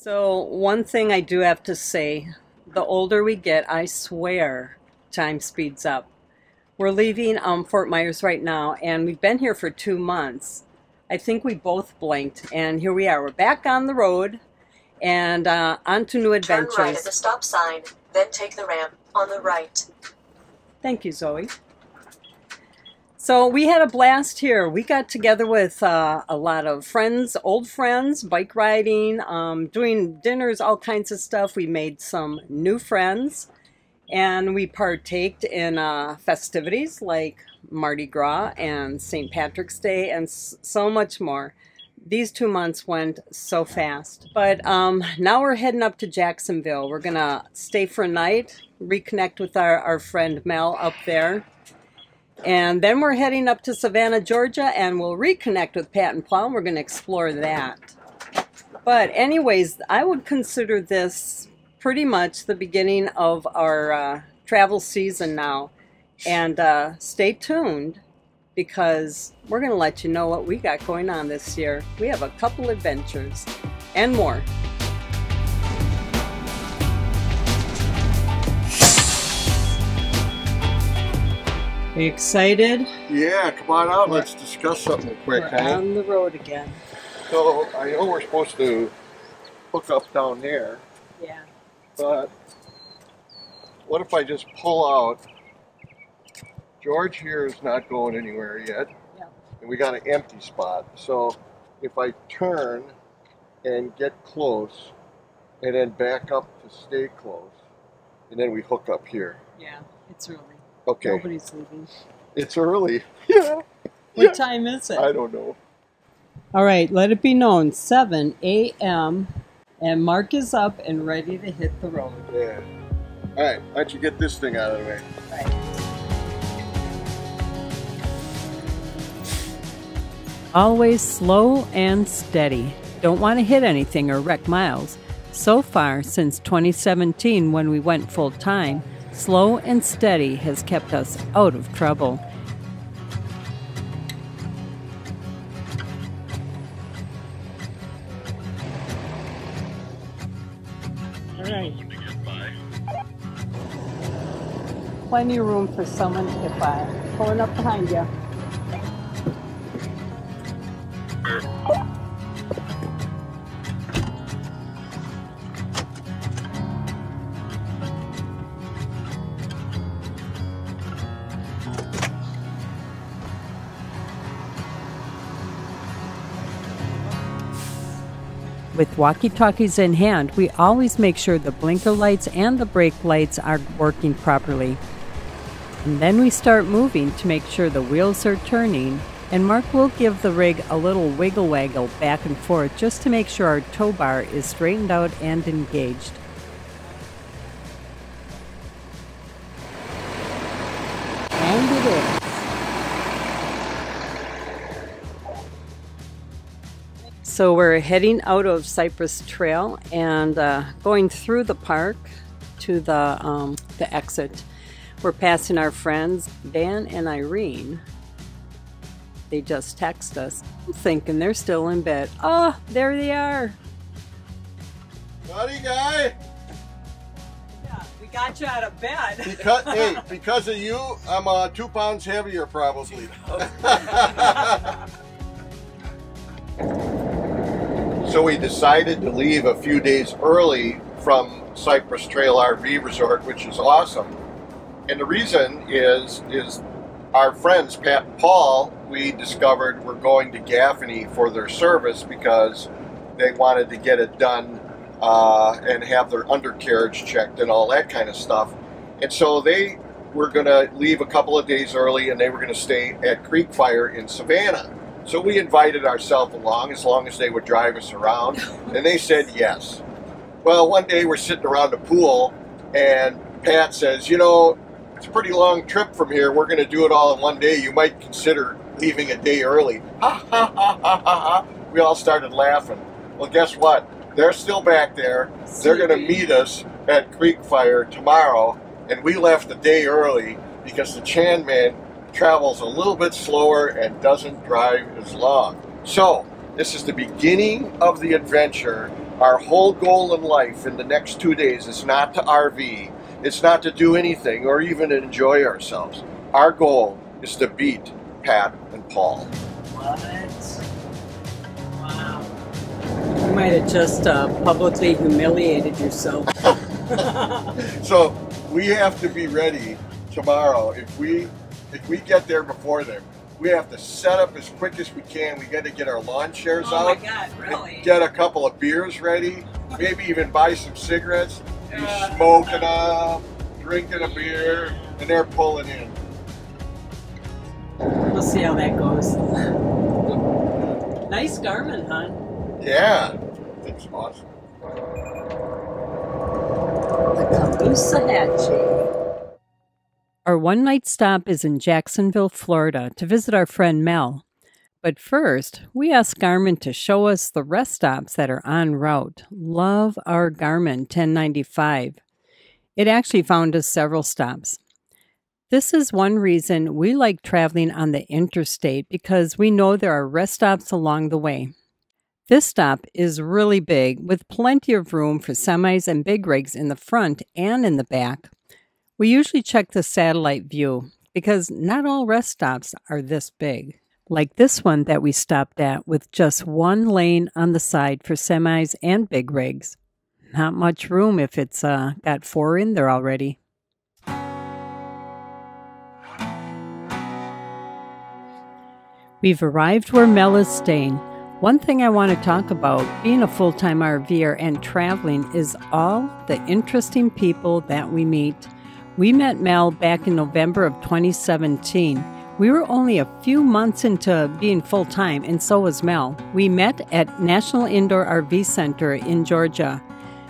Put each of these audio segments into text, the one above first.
So one thing I do have to say, the older we get, I swear time speeds up. We're leaving Fort Myers right now, and we've been here for 2 months. I think we both blinked, and here we are. We're back on the road and on to new adventures. Turn right at the stop sign, then take the ramp on the right. Thank you, Zoe. So we had a blast here. We got together with a lot of friends, old friends, bike riding, doing dinners, all kinds of stuff. We made some new friends, and we partaked in festivities like Mardi Gras and St. Patrick's Day and so much more. These 2 months went so fast. But now we're heading up to Jacksonville. We're going to stay for a night, reconnect with our friend Mel up there. And then we're heading up to Savannah, Georgia, and we'll reconnect with Pat and Paul. We're going to explore that. But anyways, I would consider this pretty much the beginning of our travel season now. And stay tuned, because we're going to let you know what we got going on this year. We have a couple adventures and more. Are you excited? Yeah, come on out. Let's discuss something quick. We're on the road again. So I know we're supposed to hook up down there. Yeah. But what if I just pull out? George here is not going anywhere yet. Yeah. And we got an empty spot. So if I turn and get close and then back up to stay close, and then we hook up here. Yeah, it's early. Okay. Nobody's leaving. It's early. Yeah. What time is it? I don't know. All right, let it be known, 7 a.m. and Mark is up and ready to hit the road. Yeah. All right, why don't you get this thing out of the way? Right. Always slow and steady. Don't want to hit anything or wreck Myles. So far, since 2017 when we went full time, slow and steady has kept us out of trouble. All right. Plenty of room for someone to get by. Pulling up behind you. With walkie-talkies in hand, we always make sure the blinker lights and the brake lights are working properly. And then we start moving to make sure the wheels are turning, and Mark will give the rig a little wiggle-waggle back and forth just to make sure our tow bar is straightened out and engaged. And it is. So we're heading out of Cypress Trail and going through the park to the exit. We're passing our friends, Dan and Irene. They just text us. I'm thinking they're still in bed. Oh, there they are. Buddy guy. Yeah, we got you out of bed. Hey, because of you, I'm 2 pounds heavier probably. So we decided to leave a few days early from Cypress Trail RV Resort, which is awesome. And the reason is our friends, Pat and Paul, we discovered were going to Gaffney for their service because they wanted to get it done and have their undercarriage checked and all that kind of stuff. And so they were going to leave a couple of days early, and they were going to stay at Creek Fire in Savannah. So we invited ourselves along as long as they would drive us around, and they said yes. Well, one day we're sitting around the pool, and Pat says, you know, it's a pretty long trip from here. We're going to do it all in one day. You might consider leaving a day early. Ha, ha, ha, ha, ha, ha. We all started laughing. Well, guess what? They're still back there. They're going to meet us at Creek Fire tomorrow, and we left a day early because the Chan man travels a little bit slower and doesn't drive as long. So this is the beginning of the adventure Our whole goal in life in the next 2 days is not to RV. It's not to do anything or even enjoy ourselves. Our goal is to beat Pat and Paul. What? Wow. You might have just publicly humiliated yourself. So we have to be ready tomorrow. If we get there before them, we have to set up as quick as we can. We got to get our lawn chairs out. Oh my God, really? Get a couple of beers ready. Maybe even buy some cigarettes. Be smoking them, drinking a beer, and they're pulling in. We'll see how that goes. Nice Garmin, hon. Yeah, it's awesome. The Caloosahatchee. Our one-night stop is in Jacksonville, Florida, to visit our friend Mel. But first, we asked Garmin to show us the rest stops that are en route. Love our Garmin 1095. It actually found us several stops. This is one reason we like traveling on the interstate, because we know there are rest stops along the way. This stop is really big, with plenty of room for semis and big rigs in the front and in the back. We usually check the satellite view, because not all rest stops are this big. Like this one that we stopped at, with just one lane on the side for semis and big rigs. Not much room if it's got 4 in there already. We've arrived where Mel is staying. One thing I want to talk about, being a full-time RVer and traveling, is all the interesting people that we meet. We met Mel back in November of 2017. We were only a few months into being full-time, and so was Mel. We met at National Indoor RV Center in Georgia.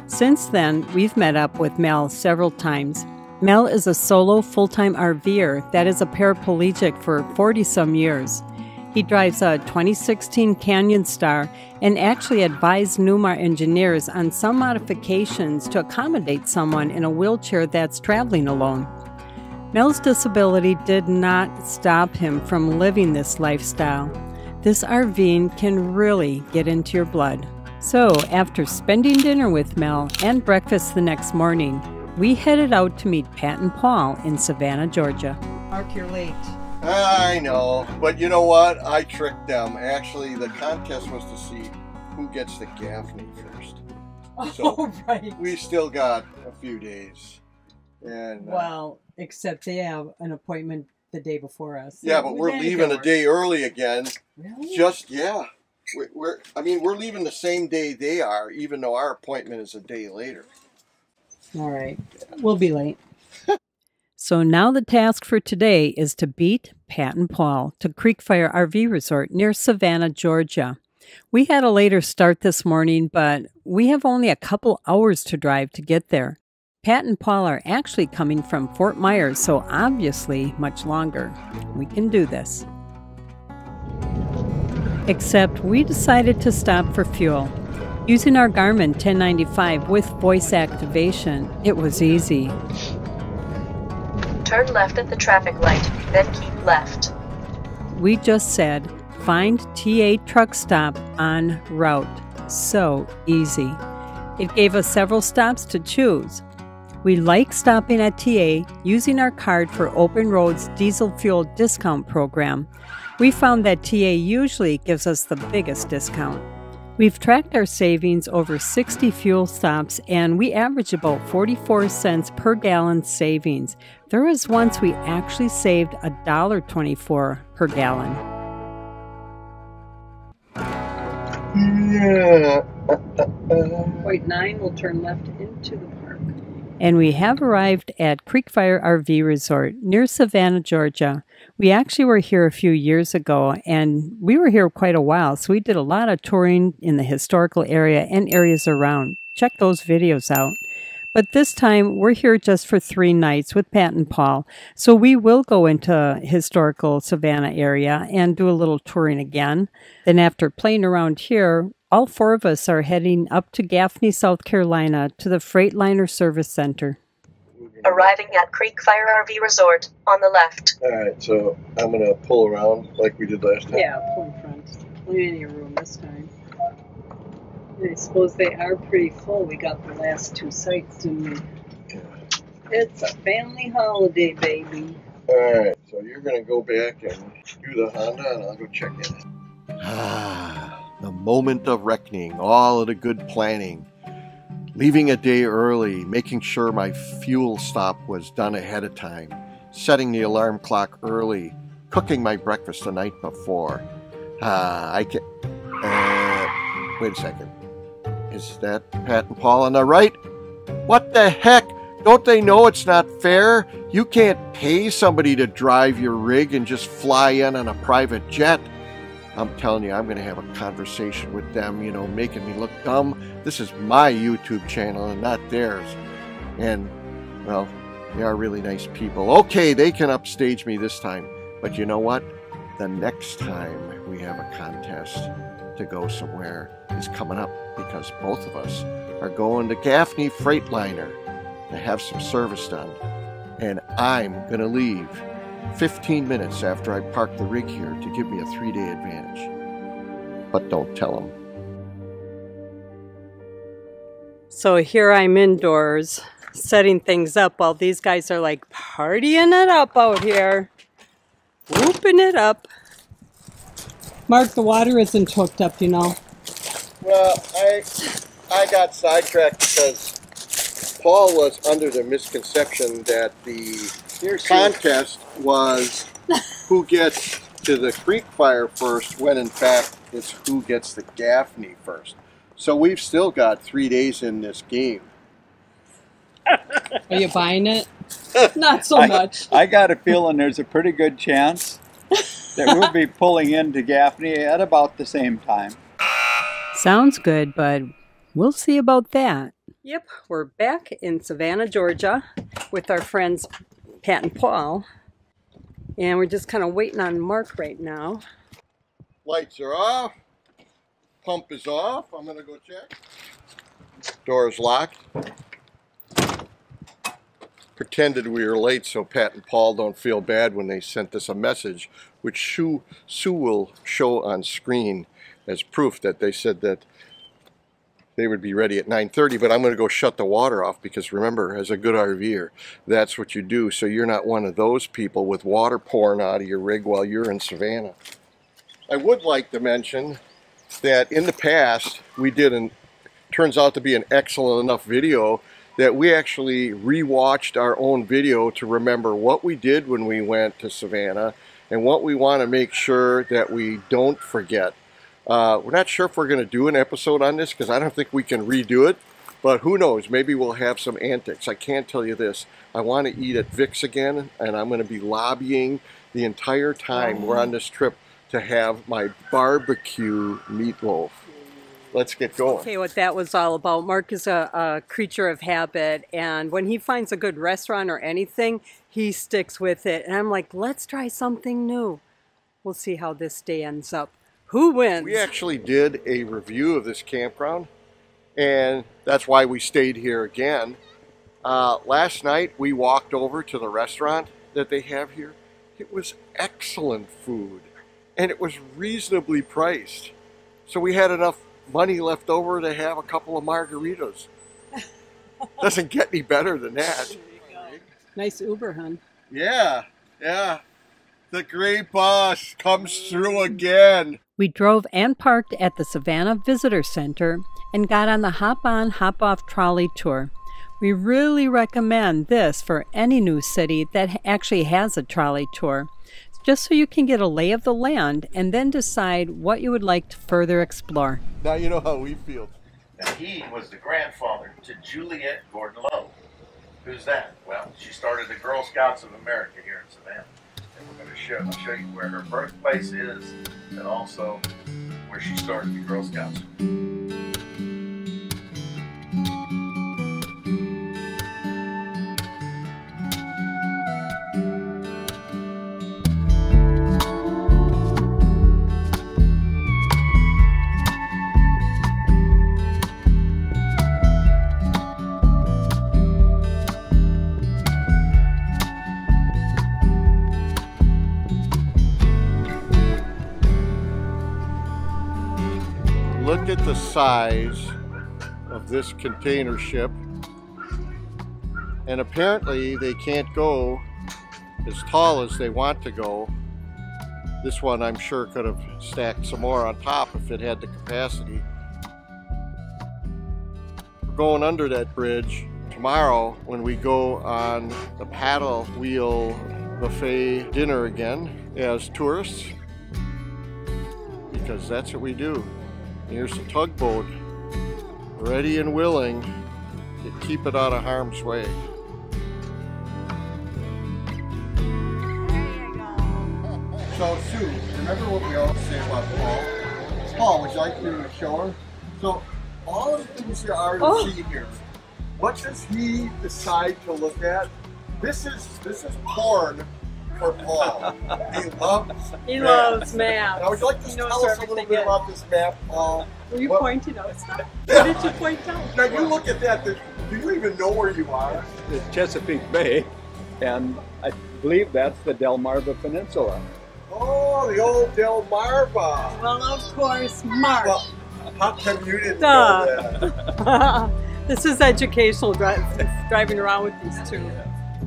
Since then, we've met up with Mel several times. Mel is a solo full-time RVer that is a paraplegic for 40-some years. He drives a 2016 Canyon Star and actually advised Newmar engineers on some modifications to accommodate someone in a wheelchair that's traveling alone. Mel's disability did not stop him from living this lifestyle. This RVing can really get into your blood. So, after spending dinner with Mel and breakfast the next morning, we headed out to meet Pat and Paul in Savannah, Georgia. Mark, you're late. I know, but you know what? I tricked them. Actually, the contest was to see who gets the Gaffney first. So right. We still got a few days. And well, except they have an appointment the day before us. So yeah, but we're leaving a day early again. Really? We're leaving the same day they are, even though our appointment is a day later. All right. We'll be late. So now the task for today is to beat Pat and Paul to Creekfire RV Resort near Savannah, Georgia. We had a later start this morning, but we have only a couple hours to drive to get there. Pat and Paul are actually coming from Fort Myers, so obviously much longer. We can do this. Except we decided to stop for fuel. Using our Garmin 1095 with voice activation, it was easy. Turn left at the traffic light, then keep left. We just said, find TA truck stop en route. So easy. It gave us several stops to choose. We like stopping at TA using our card for Open Road's diesel fuel discount program. We found that TA usually gives us the biggest discount. We've tracked our savings over 60 fuel stops, and we average about 44 cents per gallon savings. There was once we actually saved $1.24 per gallon. Yeah. Point 9 will turn left into the park. And we have arrived at Creekfire RV Resort near Savannah, Georgia. We actually were here a few years ago, and we were here quite a while, so we did a lot of touring in the historical area and areas around. Check those videos out. But this time, we're here just for 3 nights with Pat and Paul, so we will go into historical Savannah area and do a little touring again. Then after playing around here, all 4 of us are heading up to Gaffney, South Carolina to the Freightliner Service Center. Arriving at Creekfire RV Resort, on the left. Alright, so I'm going to pull around like we did last time. Yeah, pull in front. Plenty of room this time. I suppose they are pretty full. We got the last 2 sites, didn't we? Yeah. It's a family holiday, baby. Alright, so you're going to go back and do the Honda, and I'll go check in. Ah, the moment of reckoning, all of the good planning. Leaving a day early, making sure my fuel stop was done ahead of time, setting the alarm clock early, cooking my breakfast the night before. I can... wait a second. Is that Pat and Paul on the right? What the heck? Don't they know it's not fair? You can't pay somebody to drive your rig and just fly in on a private jet. I'm telling you, I'm going to have a conversation with them, you know, making me look dumb. This is my YouTube channel and not theirs. And, well, they are really nice people. Okay, they can upstage me this time. But you know what? The next time we have a contest to go somewhere is coming up, because both of us are going to Gaffney Freightliner to have some service done. And I'm going to leave 15 minutes after I park the rig here to give me a 3-day advantage. But don't tell them. So here I'm indoors setting things up while these guys are like partying it up out here. Whooping it up. Mark, the water isn't hooked up, you know. Well, I got sidetracked because Paul was under the misconception that the contest was who gets to the creek fire first, when in fact it's who gets the Gaffney first. So we've still got 3 days in this game. Are you buying it? Not so much. I got a feeling there's a pretty good chance that we'll be pulling into Gaffney at about the same time. Sounds good, but we'll see about that. Yep, we're back in Savannah, Georgia with our friends Pat and Paul. And we're just kind of waiting on Mark right now. Lights are off. Pump is off. I'm going to go check. Door is locked. Pretended we were late so Pat and Paul don't feel bad when they sent us a message, which Sue will show on screen as proof that they said that they would be ready at 9:30, but I'm going to go shut the water off because remember, as a good RVer, that's what you do, so you're not one of those people with water pouring out of your rig while you're in Savannah. I would like to mention that in the past, we did turns out to be an excellent enough video that we actually rewatched our own video to remember what we did when we went to Savannah and what we want to make sure that we don't forget. We're not sure if we're going to do an episode on this because I don't think we can redo it, but who knows, maybe we'll have some antics. I can't tell you this, I want to eat at Vic's again, and I'm going to be lobbying the entire time we're on this trip to have my barbecue meatloaf. Let's get going. Okay, what that was all about. Mark is a creature of habit, and when he finds a good restaurant or anything, he sticks with it. And I'm like, let's try something new. We'll see how this day ends up. Who wins? We actually did a review of this campground, and that's why we stayed here again. Last night, we walked over to the restaurant that they have here. It was excellent food, and it was reasonably priced. So we had enough money left over to have a couple of margaritas. Doesn't get any better than that. Nice Uber, hon. Yeah, yeah. The great boss comes through again. We drove and parked at the Savannah Visitor Center and got on the hop-on, hop-off trolley tour. We really recommend this for any new city that actually has a trolley tour, just so you can get a lay of the land and then decide what you would like to further explore. Now you know how we feel. Now he was the grandfather to Juliet Gordon Lowe. Who's that? Well, she started the Girl Scouts of America here in Savannah. And we're going to show you where her birthplace is and also where she started the Girl Scouts. Look at the size of this container ship. And apparently they can't go as tall as they want to go. This one I'm sure could have stacked some more on top if it had the capacity. We're going under that bridge tomorrow when we go on the paddle wheel buffet dinner again as tourists, because that's what we do. Here's the tugboat, ready and willing to keep it out of harm's way. So Sue, remember what we always say about Paul? Paul, would you like to show her? So all of the things there are to see here, what does he decide to look at? This is porn for Paul. He loves maps. Now would you like to tell us a little bit about this map, Paul? Were you pointing out stuff? What did you point out? Now you look at that, do you even know where you are? It's Chesapeake Bay, and I believe that's the Delmarva Peninsula. Oh, the old Delmarva. Well, of course, Mark. Well, how come you didn't know that? This is educational, driving around with these two.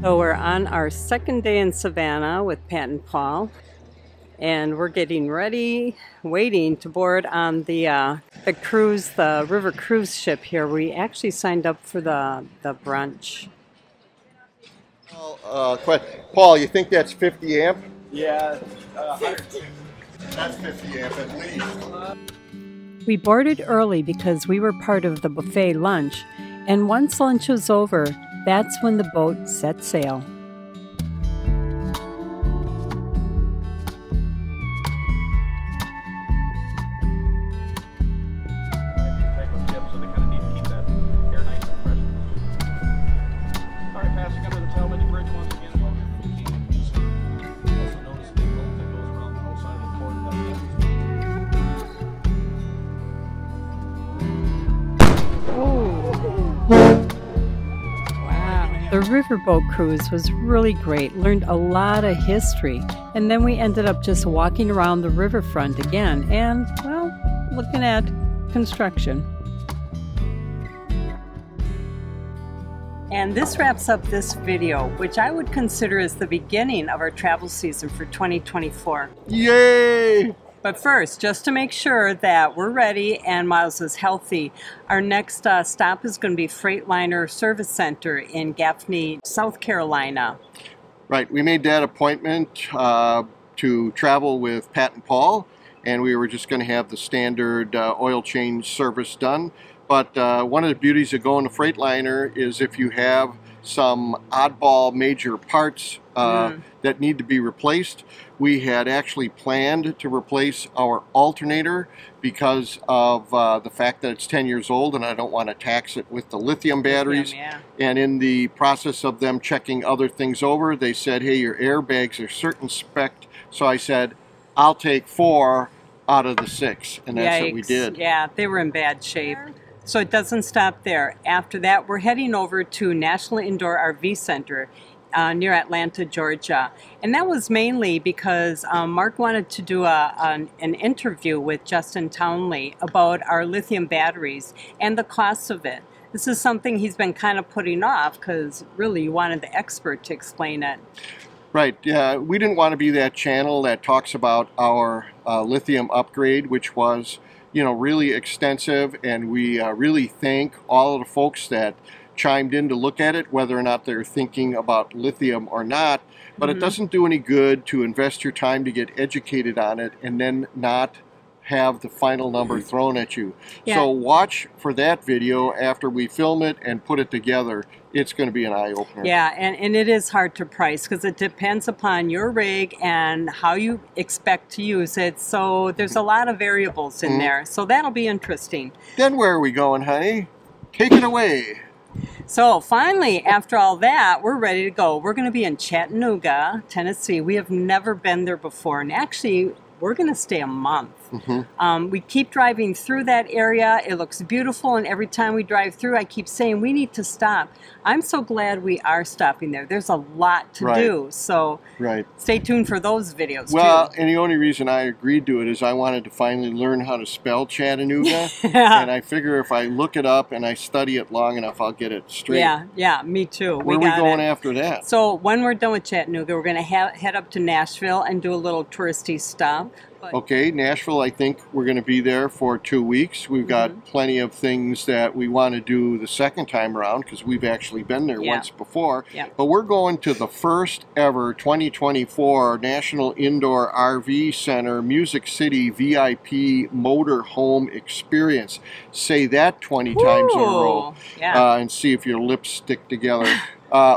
So we're on our second day in Savannah with Pat and Paul, and we're getting ready, waiting to board on the cruise, the river cruise ship here. We actually signed up for the brunch. Paul, you think that's 50 amp? Yeah. That's 50 amp at least. We boarded early because we were part of the buffet lunch, and once lunch was over, that's when the boat set sail. The riverboat cruise was really great, learned a lot of history, and then we ended up just walking around the riverfront again and, well, looking at construction. And this wraps up this video, which I would consider as the beginning of our travel season for 2024. Yay! But first, just to make sure that we're ready and Myles is healthy, our next stop is going to be Freightliner Service Center in Gaffney, South Carolina. Right, we made that appointment to travel with Pat and Paul, and we were just going to have the standard oil change service done. But one of the beauties of going to Freightliner is if you have some oddball major parts that need to be replaced. We had actually planned to replace our alternator because of the fact that it's 10 years old and I don't want to tax it with the lithium batteries. And in the process of them checking other things over, they said, hey, your airbags are certain spec. So I said, I'll take 4 out of the 6. And that's what we did. Yeah, they were in bad shape. So it doesn't stop there. After that, we're heading over to National Indoor RV Center near Atlanta, Georgia. And that was mainly because Mark wanted to do an interview with Justin Townley about our lithium batteries and the cost of it. This is something he's been kind of putting off because really you wanted the expert to explain it. Right. Yeah, we didn't want to be that channel that talks about our lithium upgrade, which was, you know, really extensive, and we really thank all of the folks that chimed in to look at it, whether or not they're thinking about lithium or not. But it doesn't do any good to invest your time to get educated on it and then not have the final number thrown at you. So watch for that video after we film it and put it together. It's going to be an eye-opener. Yeah, and it is hard to price because it depends upon your rig and how you expect to use it. So there's a lot of variables in there. So that'll be interesting. Then where are we going, honey? Take it away. So finally, after all that, we're ready to go. We're going to be in Chattanooga, Tennessee. We have never been there before. And actually, we're going to stay a month. We keep driving through that area. It looks beautiful, and every time we drive through, I keep saying we need to stop. I'm so glad we are stopping there. There's a lot to do, so stay tuned for those videos too. And the only reason I agreed to it is I wanted to finally learn how to spell Chattanooga, and I figure if I look it up and I study it long enough, I'll get it straight. Yeah, me too. Where are we going after that? So when we're done with Chattanooga, we're going to head up to Nashville and do a little touristy stop. Okay, Nashville, I think we're going to be there for 2 weeks. We've got plenty of things that we want to do the second time around because we've actually been there once before. But we're going to the first ever 2024 National Indoor RV Center Music City VIP Motorhome Experience. Say that 20 times in a row and see if your lips stick together.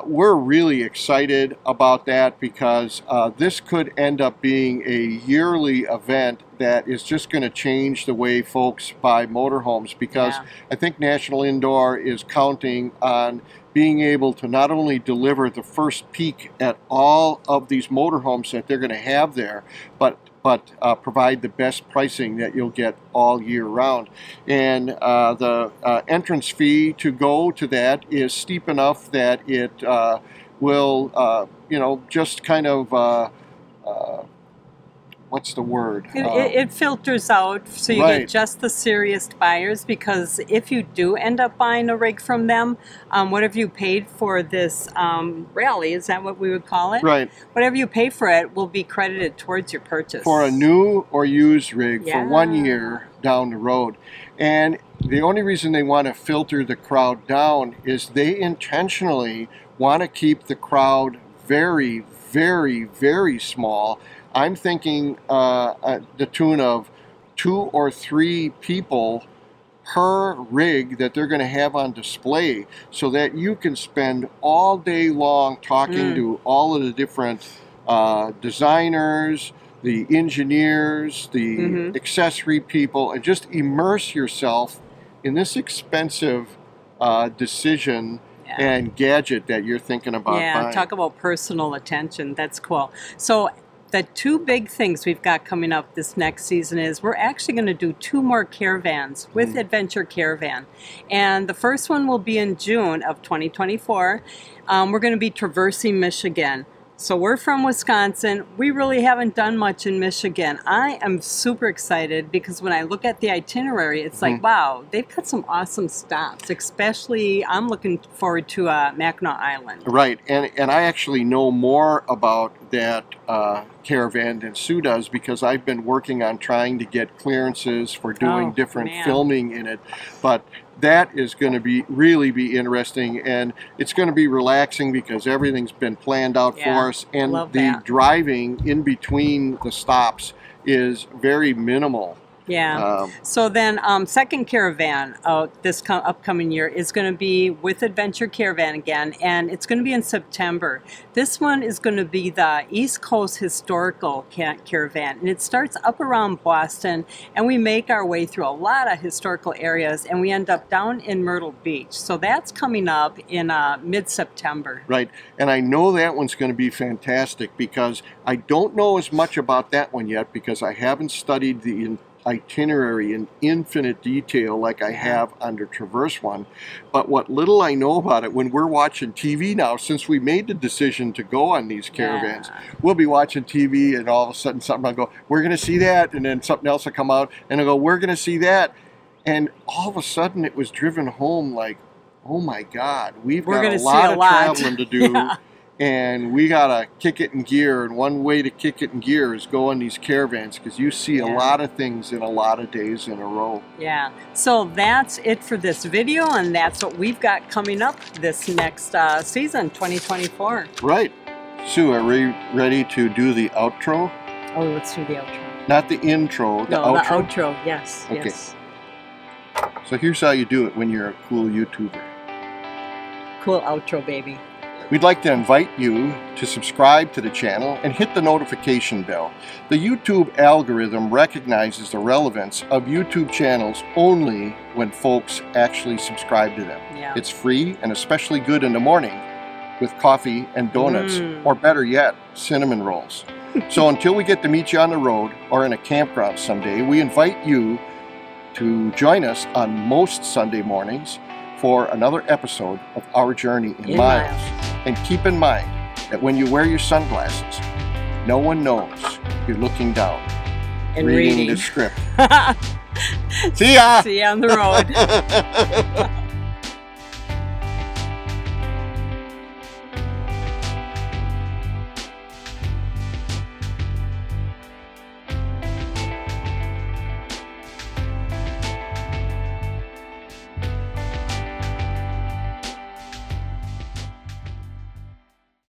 We're really excited about that because this could end up being a yearly event that is just going to change the way folks buy motorhomes, because I think National Indoor is counting on being able to not only deliver the first peek at all of these motorhomes that they're going to have there, but provide the best pricing that you'll get all year round. And the entrance fee to go to that is steep enough that it will, you know, just kind of, what's the word? It filters out, so you get just the serious buyers, because if you do end up buying a rig from them, whatever you paid for this rally, is that what we would call it? Right. Whatever you pay for it will be credited towards your purchase. For a new or used rig for 1 year down the road. And the only reason they want to filter the crowd down is they intentionally want to keep the crowd very, very, very small. I'm thinking the tune of 2 or 3 people per rig that they're going to have on display, so that you can spend all day long talking to all of the different designers, the engineers, the accessory people, and just immerse yourself in this expensive decision and gadget that you're thinking about buying. Talk about personal attention. That's cool. So the 2 big things we've got coming up this next season is we're actually going to do 2 more caravans with Adventure Caravan. And the first one will be in June of 2024. We're going to be traversing Michigan. So we're from Wisconsin. We really haven't done much in Michigan. I am super excited because when I look at the itinerary, it's like, wow, they've got some awesome stops. Especially, I'm looking forward to Mackinac Island. Right, and I actually know more about that caravan than Sue does, because I've been working on trying to get clearances for doing different filming in it. But that is going to really be interesting, and it's going to be relaxing because everything's been planned out for us, and the driving in between the stops is very minimal. So then second caravan this upcoming year is going to be with Adventure Caravan again, and it's going to be in September. This one is going to be the East Coast Historical Caravan, and it starts up around Boston, and we make our way through a lot of historical areas, and we end up down in Myrtle Beach. So that's coming up in mid-September. Right, and I know that one's going to be fantastic because I don't know as much about that one yet because I haven't studied the itinerary in infinite detail like I have on the Traverse one. But what little I know about it, when we're watching TV now, since we made the decision to go on these caravans, we'll be watching TV and all of a sudden something will go, we're going to see that, and then something else will come out and I'll go, we're going to see that. And all of a sudden it was driven home like, oh my God, we're got a lot of traveling to do. And we gotta kick it in gear, and one way to kick it in gear is go on these caravans, because you see a lot of things in a lot of days in a row. So that's it for this video, and that's what we've got coming up this next season, 2024. Right. Sue, are we ready to do the outro? Oh, let's do the outro. Not the intro, the outro? The outro, yes. Okay. So here's how you do it when you're a cool YouTuber. Cool outro, baby. We'd like to invite you to subscribe to the channel and hit the notification bell. The YouTube algorithm recognizes the relevance of YouTube channels only when folks actually subscribe to them. It's free and especially good in the morning with coffee and donuts, or better yet, cinnamon rolls. So until we get to meet you on the road or in a campground someday, we invite you to join us on most Sunday mornings for another episode of Our Journey in Myles. And keep in mind that when you wear your sunglasses, no one knows you're looking down And reading the script. See ya! See ya on the road.